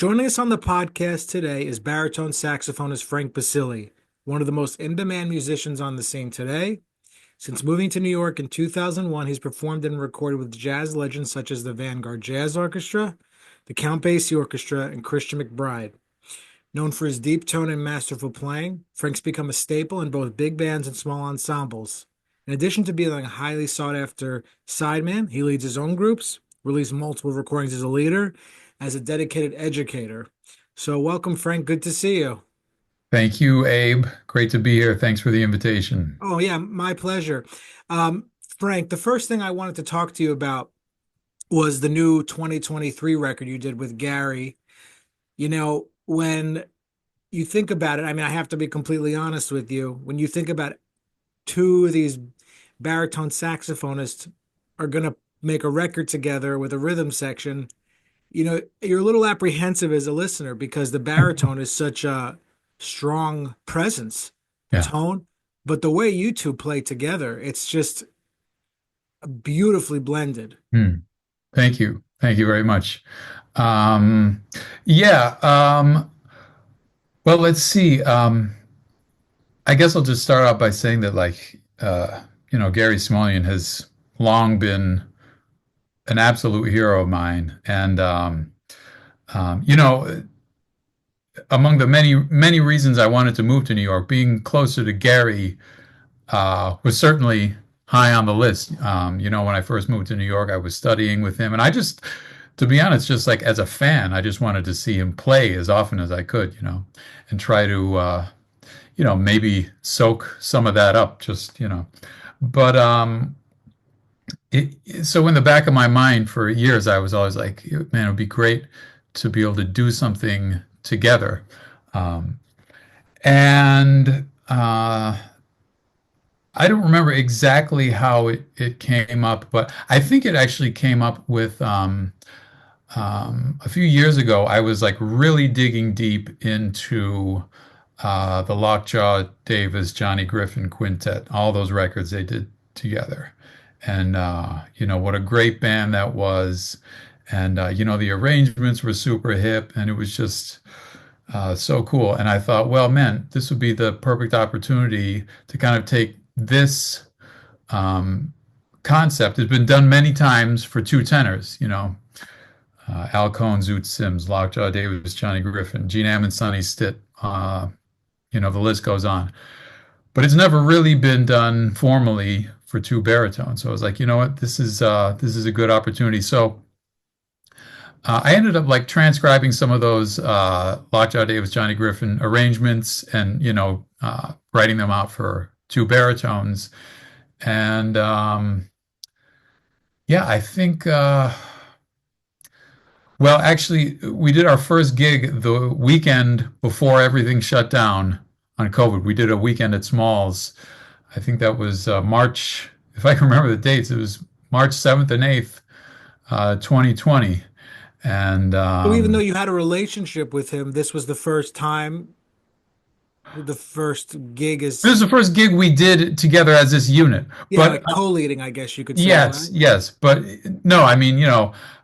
Joining us on the podcast today is baritone saxophonist Frank Basile, one of the most in-demand musicians on the scene today. Since moving to New York in 2001, he's performed and recorded with jazz legends such as the Vanguard Jazz Orchestra, the Count Basie Orchestra, and Christian McBride. Known for his deep tone and masterful playing, Frank's become a staple in both big bands and small ensembles. In addition to being a highly sought-after sideman, he leads his own groups, released multiple recordings as a leader, as a dedicated educator. So welcome, Frank. Good to see you. Thank you, Abe. Great to be here. Thanks for the invitation. Oh, yeah, my pleasure. Frank, the first thing I wanted to talk to you about was the new 2023 record you did with Gary. When you think about it, I mean, I have to be completely honest with you. When you think about two of these baritone saxophonists are going to make a record together with a rhythm section, you're a little apprehensive as a listener because the baritone is such a strong presence, Yeah. tone, but the way you two play together, it's just beautifully blended. Hmm. Thank you. Thank you very much. Um, yeah. Well, let's see. I guess I'll just start out by saying that, Gary Smulyan has long been an absolute hero of mine. And, among the many, many reasons I wanted to move to New York, being closer to Gary was certainly high on the list. When I first moved to New York, I was studying with him, and to be honest, just like as a fan, I just wanted to see him play as often as I could, and try to, maybe soak some of that up, But so in the back of my mind for years, I was always like, man, it would be great to be able to do something together. Um, and I don't remember exactly how it came up, but I think it actually came up with a few years ago. I was like really digging deep into the Lockjaw Davis, Johnny Griffin Quintet, all those records they did together. And, what a great band that was. And, the arrangements were super hip and it was just so cool. And I thought, well, man, this would be the perfect opportunity to kind of take this um, concept. It's been done many times for two tenors, Al Cohn, Zoot Sims, Lockjaw Davis, Johnny Griffin, Gene Ammon, Sonny Stitt, the list goes on. But it's never really been done formally for two baritones. So I was like, you know what, this is a good opportunity. So I ended up like transcribing some of those Lockjaw Davis, Johnny Griffin arrangements and, writing them out for two baritones. And yeah, I think, well, actually, we did our first gig the weekend before everything shut down on COVID. We did a weekend at Smalls. I think that was March, if I can remember the dates, it was March 7th and 8th, 2020. And So even though you had a relationship with him, this was the first time, the first gig this is, is the first gig we did together as this unit. yeah, But like co-leading, I guess you could say, yes, right? yes. But no, I mean,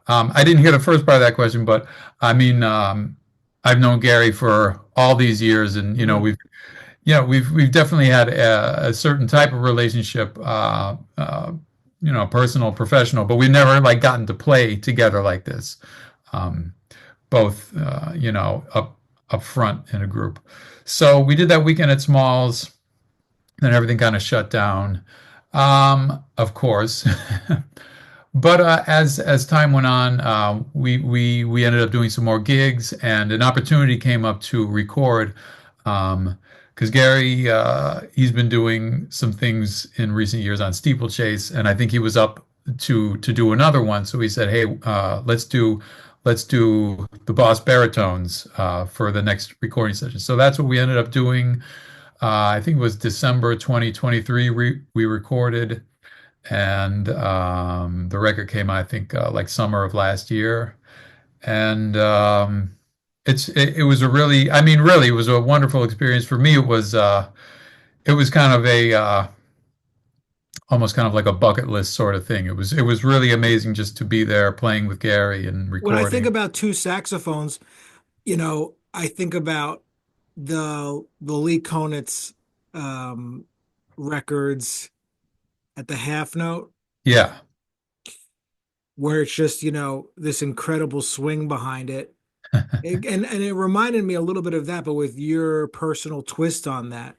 I didn't hear the first part of that question, but I mean, I've known Gary for all these years, and Mhm. we've definitely had a certain type of relationship, personal, professional, but we've never like gotten to play together like this, um, both, up front in a group. So we did that weekend at Smalls, then everything kind of shut down, of course. But as time went on, we ended up doing some more gigs, and an opportunity came up to record. Because Gary, he's been doing some things in recent years on Steeplechase, and I think he was up to do another one. So he said, "Hey, let's do the Boss Baritones for the next recording session." So that's what we ended up doing. I think it was December 2023. We recorded, and the record came out, I think, like summer of last year. And it was a really, I mean, really, it was a wonderful experience for me. It was kind of a almost kind of like a bucket list sort of thing. It was really amazing just to be there playing with Gary and When I think recording. about two saxophones, I think about the Lee Konitz um, records at the half note, Yeah. where it's just, this incredible swing behind it. And it reminded me a little bit of that, but with your personal twist on that.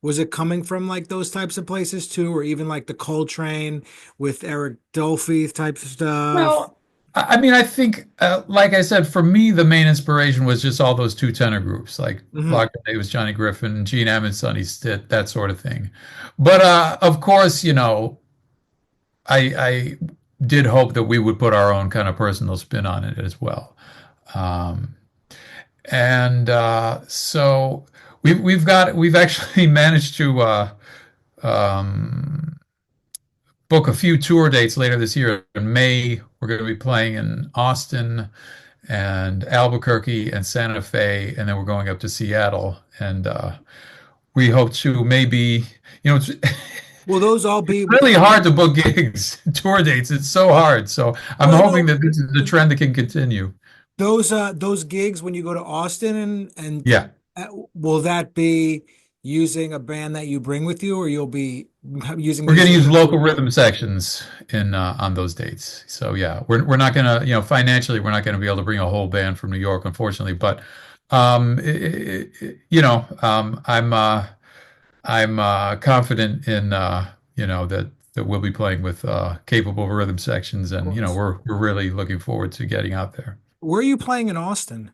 Was it coming from like those types of places too, or even like the Coltrane with Eric Dolphy type of stuff? Well, I think, like I said, for me, the main inspiration was just all those two tenor groups, like Hmm. Lockwood Davis, Johnny Griffin, Gene Ammons, Sonny Stitt, that sort of thing. But of course, I did hope that we would put our own kind of personal spin on it as well. Um, and so we've actually managed to um, book a few tour dates later this year. In May, we're going to be playing in Austin and Albuquerque and Santa Fe, and then we're going up to Seattle. And we hope to maybe, it's Will those all be really hard to book gigs, tour dates. It's so hard. So I'm well, hoping that this is a trend that can continue. those gigs when you go to Austin and Yeah. will that be using a band that you bring with you, or you'll be using We're going to use musicians local who? rhythm sections in on those dates. So yeah, we're not going to, financially, we're not going to be able to bring a whole band from New York, unfortunately. But I'm confident in that we'll be playing with capable rhythm sections, and we're really looking forward to getting out there. Where are you playing in Austin?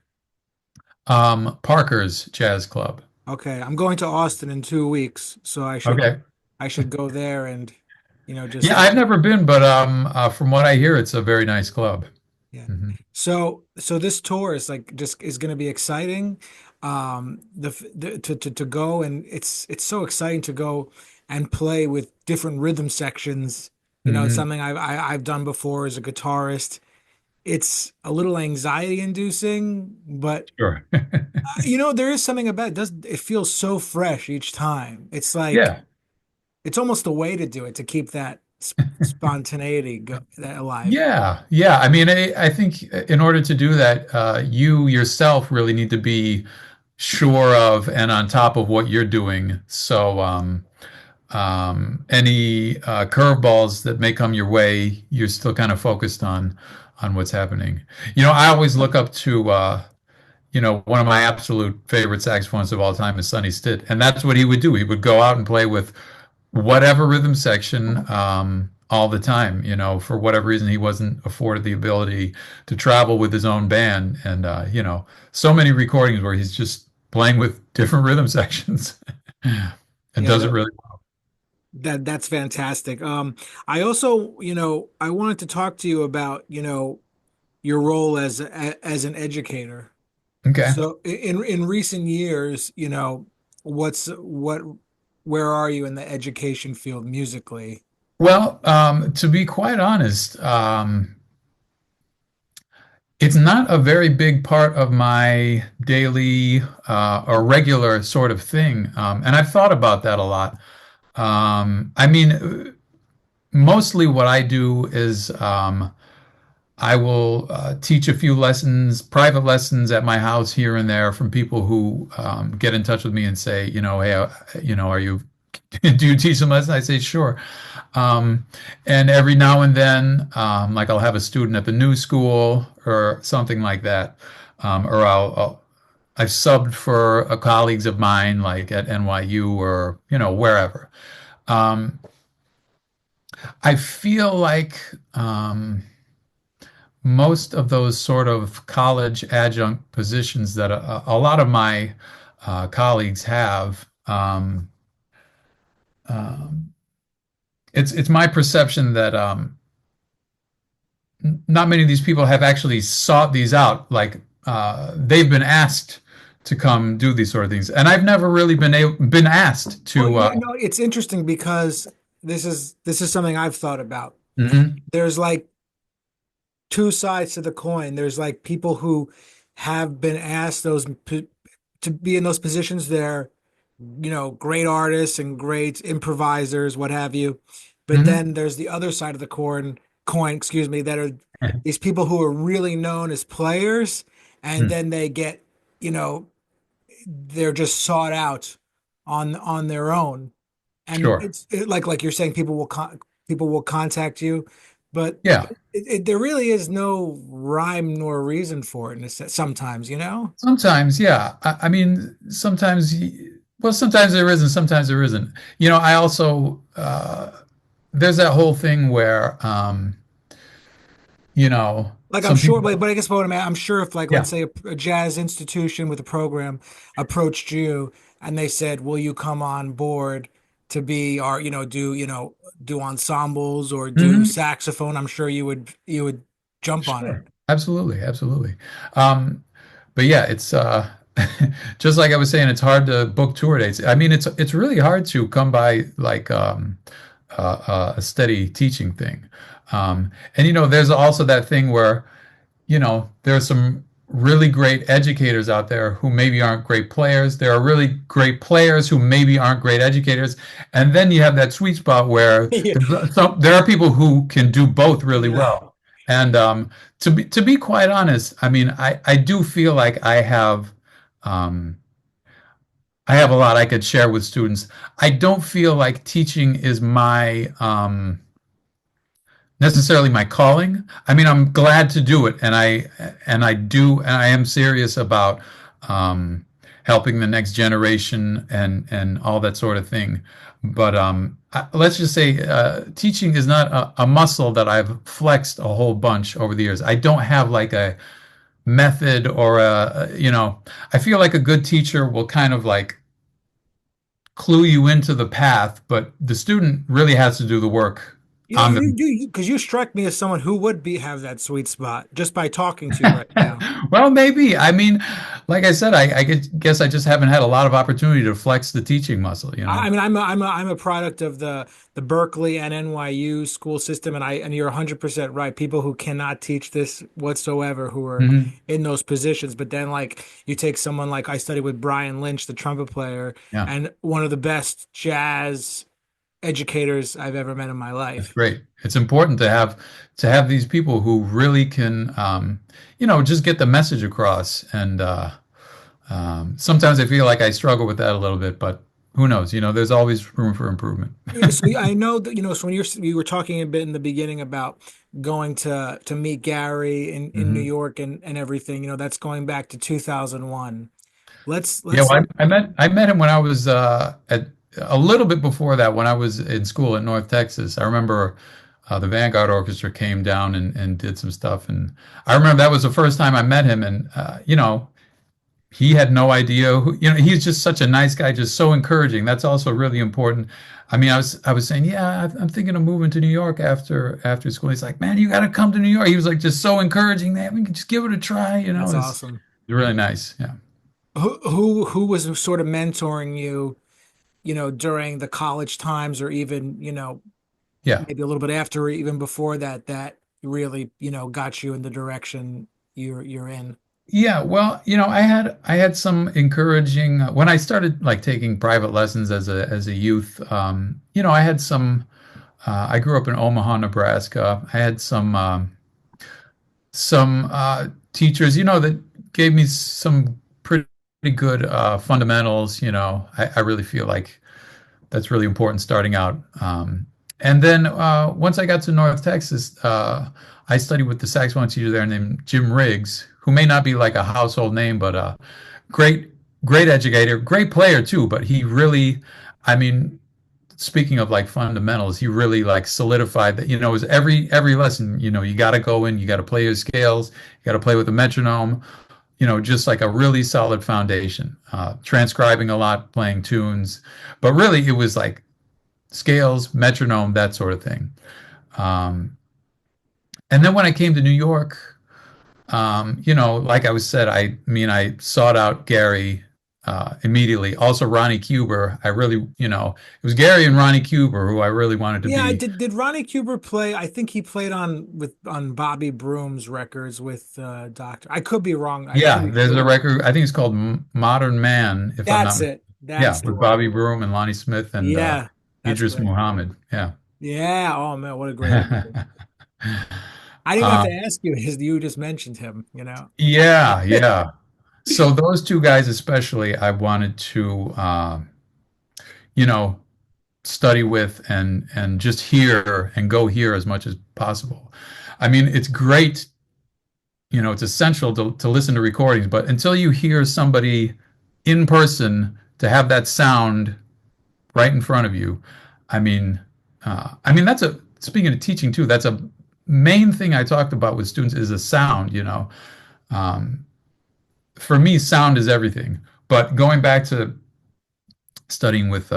Parker's Jazz Club. Okay, I'm going to Austin in 2 weeks, so Okay. I should go there and Yeah, just I've never been, but from what I hear, it's a very nice club. yeah. Hmm. So this tour is like just is going to be exciting. To go, and it's so exciting to go and play with different rhythm sections. It's Hmm. something I've done before as a guitarist. It's a little anxiety inducing, but Sure. there is something about it. It feels so fresh each time. It's like Yeah. it's almost a way to do it to keep that spontaneity that alive. Yeah, yeah. I mean, I think in order to do that, you yourself really need to be sure of and on top of what you're doing. So, any curveballs that may come your way, you're still kind of focused on what's happening. I always look up to one of my absolute favorite saxophonists of all time is Sonny Stitt, and that's what he would do. He would go out and play with whatever rhythm section all the time. For whatever reason, he wasn't afforded the ability to travel with his own band, and so many recordings where he's just playing with different rhythm sections and Yeah, does it really that's fantastic. I also, I wanted to talk to you about, your role as an educator. well. Okay. So in recent years, what's what where are you in the education field musically? Well, to be quite honest, it's not a very big part of my daily or regular sort of thing. And I've thought about that a lot. I mean, mostly what I do is I will teach a few lessons, private lessons at my house here and there from people who get in touch with me and say, hey, are you, do you teach some lessons? I say, sure. Um, and every now and then, like I'll have a student at the new school or something like that, or I've subbed for colleagues of mine, like at NYU or wherever. Um, I feel like most of those sort of college adjunct positions that a lot of my colleagues have. Um, it's my perception that not many of these people have actually sought these out. Like they've been asked to come do these sort of things, and I've never really been asked Well, to. it's interesting because this is something I've thought about. Mhm. There's like two sides to the coin. There's like people who have been asked to be in those positions. They're, great artists and great improvisers, what have you. But Mhm. then there's the other side of the coin, excuse me, that are these people who are really known as players, and then they get you know, they're just sought out on their own. And Sure. like you're saying, people will contact you, but Yeah. there really is no rhyme nor reason for it. Sometimes, Sometimes, yeah. I mean, sometimes, well, sometimes there is, and sometimes there isn't. I also, there's that whole thing where, like I'm some sure, people, but I guess what I'm sure if like let's yeah. say a jazz institution with a program approached you and they said, "Will you come on board to be our, do ensembles or do Hmm. saxophone?" I'm sure you would jump on it. Sure. Absolutely, absolutely. Um, but yeah, it's just like I was saying, it's hard to book tour dates. I mean, it's really hard to come by like a steady teaching thing. And there's also that thing where there's some really great educators out there who maybe aren't great players. There are really great players who maybe aren't great educators. And then you have that sweet spot where Yeah. there are people who can do both really Yeah. well. And to be quite honest, I mean, I do feel like um, I have a lot I could share with students. I don't feel like teaching is my necessarily my calling. I mean, I'm glad to do it, and I am serious about um, helping the next generation and all that sort of thing. But let's just say teaching is not a muscle that I've flexed a whole bunch over the years. I don't have like a method or I feel like a good teacher will kind of like clue you into the path, but the student really has to do the work on You them. do because you strike me as someone who would be have that sweet spot just by talking to you right now. Well, maybe. I mean, like I said, I guess I just haven't had a lot of opportunity to flex the teaching muscle. I mean, I'm a product of the Berkeley and NYU school system, and you're 100% right. People who cannot teach this whatsoever, who are Hmm. in those positions, but then like you take someone like I studied with Brian Lynch, the trumpet player, Yeah, and one of the best jazz educators I've ever met in my that's life. great. It's important to have these people who really can, just get the message across. And sometimes I feel like I struggle with that a little bit, but who knows? There's always room for improvement. Yeah, so I know that so when you were talking a bit in the beginning about going to meet Gary in New Hmm. York and everything, that's going back to 2001. Let's Yeah, let's well, I met him when I was at a little bit before that when I was in school at North Texas. I remember the Vanguard Orchestra came down and did some stuff, and I remember that was the first time I met him, and he had no idea who, he's just such a nice guy, just so encouraging. That's also really important. I mean, I was saying, yeah, I'm thinking of moving to New York after school. He's like, man, you got to come to New York. He was like just so encouraging. Man, we can just give it a try. That's It's awesome. really nice. Yeah. Who was sort of mentoring you, during the college times or even, Yeah. maybe a little bit after or even before that really, got you in the direction you're in. Yeah, well, I had some encouraging when I started like taking private lessons as a youth. I had some. I grew up in Omaha, Nebraska. I had some teachers, that gave me some pretty good fundamentals. I really feel like that's really important starting out. And then once I got to North Texas, I studied with the saxophone teacher there named Jim Riggs, who may not be like a household name, but great, great educator, great player too. But he really, I mean, speaking of like fundamentals, he really like solidified that, it was every lesson, you got to go in, you got to play your scales, you got to play with a metronome, just like a really solid foundation, transcribing a lot, playing tunes. But really, it was like scales, metronome, that sort of thing. Um, and then when I came to New York, like I was said, I sought out Gary immediately. Also, Ronnie Cuber. I really, it was Gary and Ronnie Cuber who I really wanted to Yeah, be. did Ronnie Cuber play? I think he played on Bobby Broom's records with Doctor. I could be wrong. I could Yeah, be. there's a record. I think it's called Modern Man, if I'm not That's mistaken. it. Yeah, That's the with one. Bobby Broom and Lonnie Smith and Yeah, that's Idris great. Muhammad. Yeah. Yeah. Oh man, what a great record. I didn't even have Um, to ask you. You just mentioned him. yeah, yeah. So those two guys especially, I wanted to, you know, study with and just hear and go hear as much as possible. I mean, it's great, it's essential to listen to recordings, but until you hear somebody in person to have that sound right in front of you, I mean, that's a speaking of teaching too. That's a main thing I talked about with students is a sound. Um, for me, sound is everything. But going back to studying with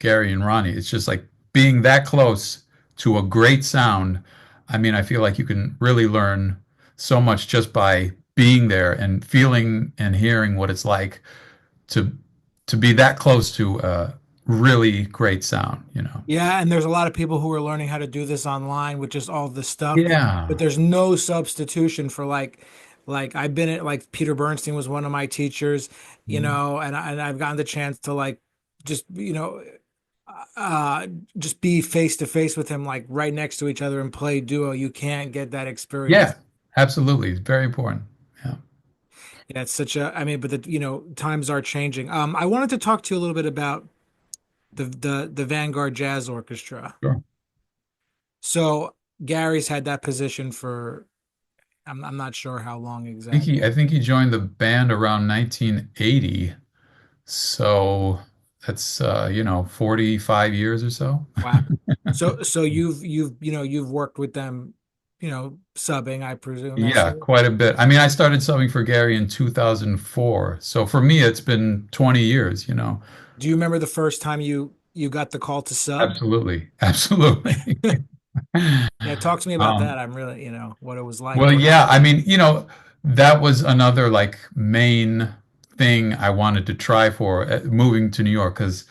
Gary and Ronnie, it's just like being that close to a great sound. I mean, I feel like you can really learn so much just by being there and feeling and hearing what it's like to to be that close to a really great sound. Yeah, and there's a lot of people who are learning how to do this online with just all this stuff, but Yeah. there's no substitution for like I've been at like Peter Bernstein was one of my teachers, Mhm. and I've gotten the chance to like just uh just be face to face with him like right next to each other and play duo. You can't get that Yeah, experience. absolutely. It's very important. Yeah. Yeah, it's such a I mean, but times are changing. I wanted to talk to you a little bit about the Vanguard Jazz Orchestra. Sure. So Gary's had that position for I'm not sure how long I exactly. think he joined the band around 1980. So that's 45 years or so. Wow. So you've worked with them, subbing, I presume Yeah, also. quite a bit. I mean, I started subbing for Gary in 2004. So for me, it's been 20 years. Do you remember the first time you got the call to sub? Absolutely. Absolutely. Yeah, talk to me about that. Um, I'm really, what it was like well, working yeah, with I them. mean, that was another like main thing I wanted to try for moving to New York because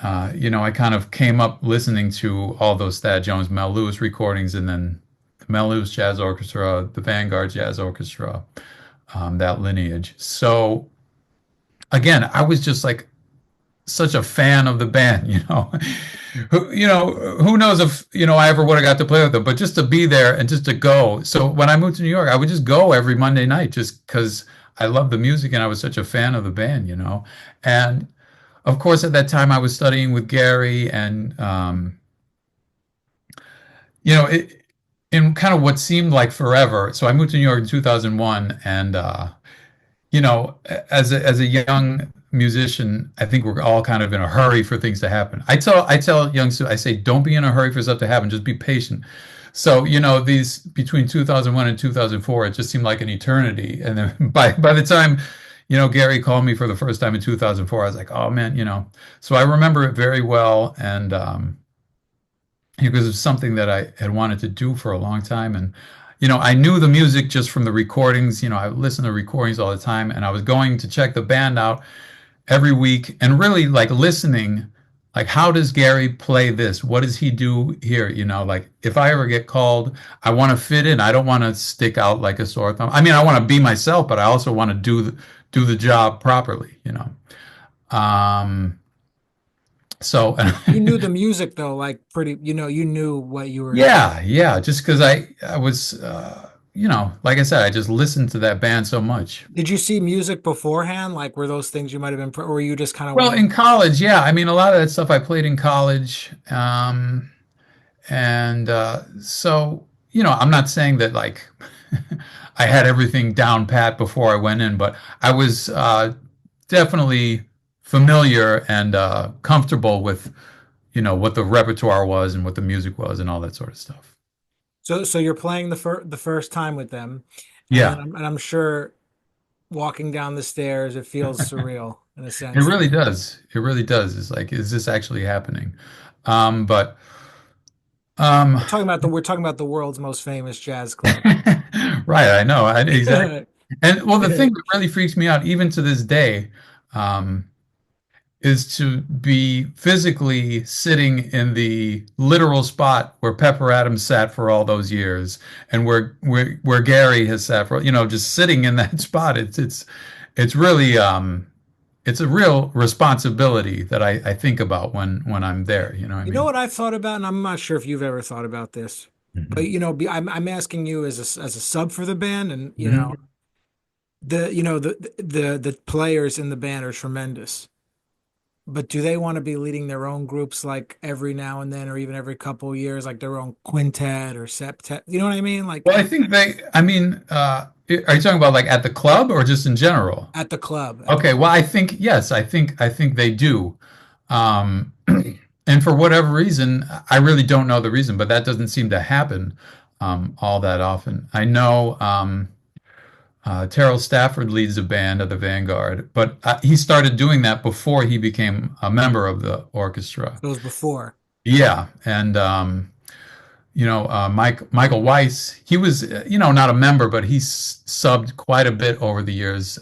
I kind of came up listening to all those Thad Jones, Mel Lewis recordings, and then the Mel Lewis Jazz Orchestra, the Vanguard Jazz Orchestra, that lineage. So again, I was just like such a fan of the band. Who knows if I ever would have got to play with them, but just to be there and just to go. So when I moved to New York, I would just go every Monday night just because I loved the music and I was such a fan of the band. And of course, at that time, I was studying with Gary, and in kind of what seemed like forever. So I moved to New York in 2001, and as a young musician, I think we're all kind of in a hurry for things to happen. I tell young students, I say, don't be in a hurry for stuff to happen. Just be patient. So these between 2001 and 2004, it just seemed like an eternity. And then by the time Gary called me for the first time in 2004, I was like, oh man. So I remember it very well, and because it's something that I had wanted to do for a long time. And I knew the music just from the recordings. I listened to recordings all the time, and I was going to check the band out every week and really like listening, like, how does Gary play this? What does he do here? Like, if I ever get called, I want to fit in. I don't want to stick out like a sore thumb. I mean, I want to be myself, but I also want to do the job properly. Um, so You knew the music though, like pretty, you knew what you were. yeah, yeah, just because I was like I said, I just listened to that band so much. Did you see music beforehand? Like, were those things you might have been, or were you just kind of Well, went? in college, yeah, I mean, a lot of that stuff I played in college. And so, I'm not saying that like I had everything down pat before I went in, but I was definitely familiar and comfortable with, what the repertoire was and what the music was and all that sort of stuff. So you're playing the first time with them, Yeah, and I'm sure walking down the stairs, it feels surreal in a it sense. really does. It really does. It's like, is this actually happening? But um, We're talking about the world's most famous jazz club. right, I know, exactly. And well, the thing that really freaks me out, even to this day, um, is to be physically sitting in the literal spot where Pepper Adams sat for all those years, and where Gary has sat for, just sitting in that spot. It's really it's a real responsibility that I think about when I'm there. You know what I You know mean? what I've thought about, and I'm not sure if you've ever thought about this, but Mhm. I'm asking you as a sub for the band, and Mhm. The players in the band are tremendous. But do they want to be leading their own groups like every now and then, or even every couple of years, like their own quintet or septet? You know what I mean? Like Well, I think I mean, are you talking about like at the club or just in general? at the club, at the Okay, well, I think yes, I think they do. Um, and for whatever reason, I really don't know the reason, but that doesn't seem to happen all that often. I know Terrell Stafford leads a band of the Vanguard, but he started doing that before he became a member of the orchestra. those before. Yeah, and Michael Weiss, he was, not a member, but subbed quite a bit over the years.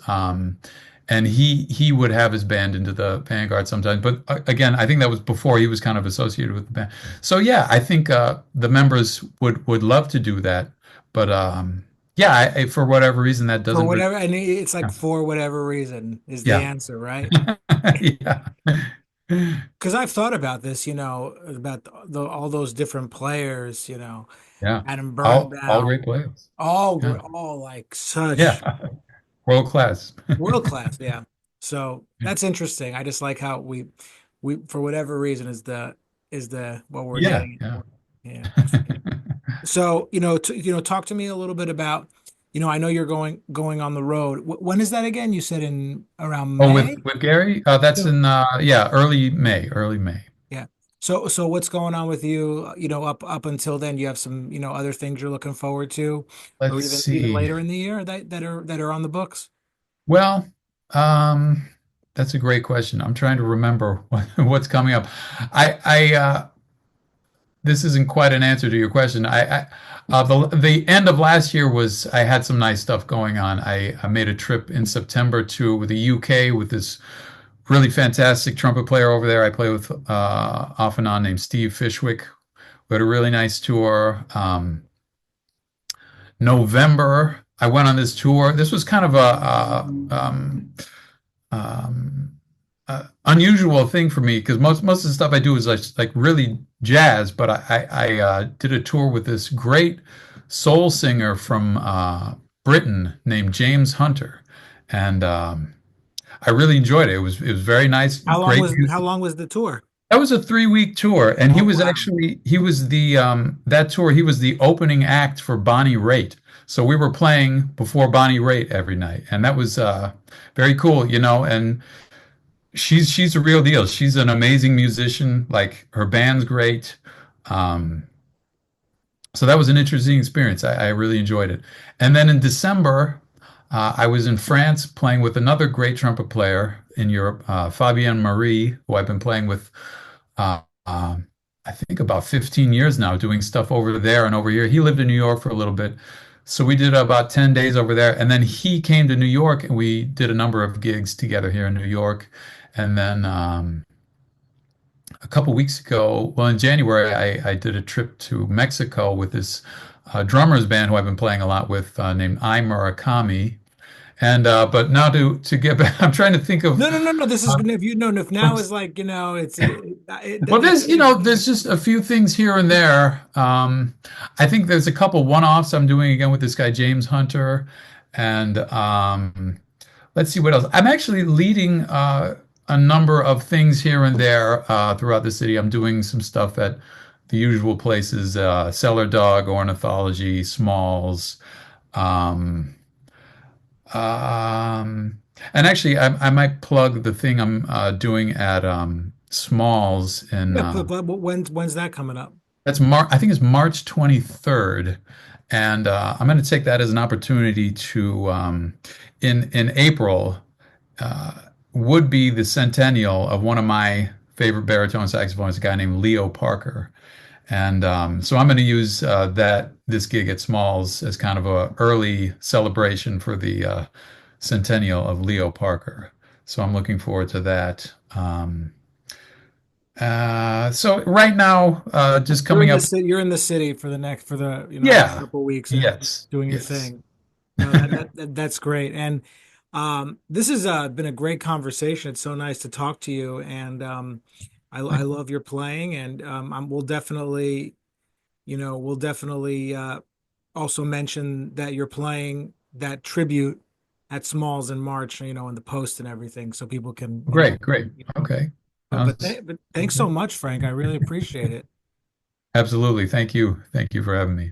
And he would have his band into the Vanguard sometimes. But again, I think that was before he was kind of associated with the band. So yeah, I think the members would love to do that. But yeah, for whatever reason, that For doesn't really. whatever, and it's like for whatever reason is the Yeah. answer, right? Yeah. Because I've thought about this, about all those different players, Yeah. Adam All Birnbaum, great players. all Yeah. were all like such Yeah. World class. world class, yeah. So that's interesting. I just like how we for whatever reason is the what we're Yeah. getting. Yeah. Yeah. So, talk to me a little bit about, I know you're going on the road. When is that again? You said in around Oh, May? with Gary? That's Yeah. in yeah, early May, early May. Yeah. So what's going on with you, up until then? You have some, other things you're looking forward to, or Let's even see. later in the year that are on the books? Well, um, that's a great question. I'm trying to remember what's coming up. I this isn't quite an answer to your question. The end of last year was I had some nice stuff going on. I made a trip in September to the UK with this really fantastic trumpet player over there. I play with off and on named Steve Fishwick. We had a really nice tour. November, I went on this tour. This was kind of um, unusual thing for me because most of the stuff I do is like really jazz. But I did a tour with this great soul singer from Britain named James Hunter, and I really enjoyed it. It was very nice, great How music. long was the tour? That was a 3 week tour, and Oh, wow. he was the that tour he was the opening act for Bonnie Raitt. So we were playing before Bonnie Raitt every night, and that was very cool, And she's a real deal. She's an amazing musician. Like her band's great. Um, so that was an interesting experience. I really enjoyed it. And then in December, I was in France playing with another great trumpet player in Europe, Fabien Mary, who I've been playing with, uh, um, I think about 15 years now, doing stuff over there and over here. He lived in New York for a little bit. So we did about 10 days over there. And then he came to New York and we did a number of gigs together here in New York. And then a couple weeks ago, well, in January, I did a trip to Mexico with this drummers band who I've been playing a lot with, named I Murakami. And but now to get back, I'm trying to think of No, no, no, no. This is uh, if you know if now is like, well, that's there's just a few things here and there. I think there's a couple one-offs I'm doing again with this guy James Hunter, and let's see what else. I'm actually leading a number of things here and there throughout the city. I'm doing some stuff at the usual places, Cellar Dog, Ornithology, Smalls. Um, um, and actually, I might plug the thing I'm doing at Smalls in yeah. But when's that coming up? that's I think it's March 23rd, and I'm going to take that as an opportunity to in April uh, would be the centennial of one of my favorite baritone saxophonists, a guy named Leo Parker. And so I'm going to use this gig at Smalls as kind of a early celebration for the centennial of Leo Parker. So I'm looking forward to that. So right now, just You're coming in the up. city. You're in the city for the next Yeah. couple of weeks, and Yes. doing your Yes. thing. No, that's great. And this has been a great conversation. It's so nice to talk to you, and I love your playing, and we'll definitely also mention that you're playing that tribute at Smalls in March, in the post and everything, so people can, Great, great. Okay. but thanks so much, Frank. I really appreciate it. Absolutely. Thank you. Thank you for having me.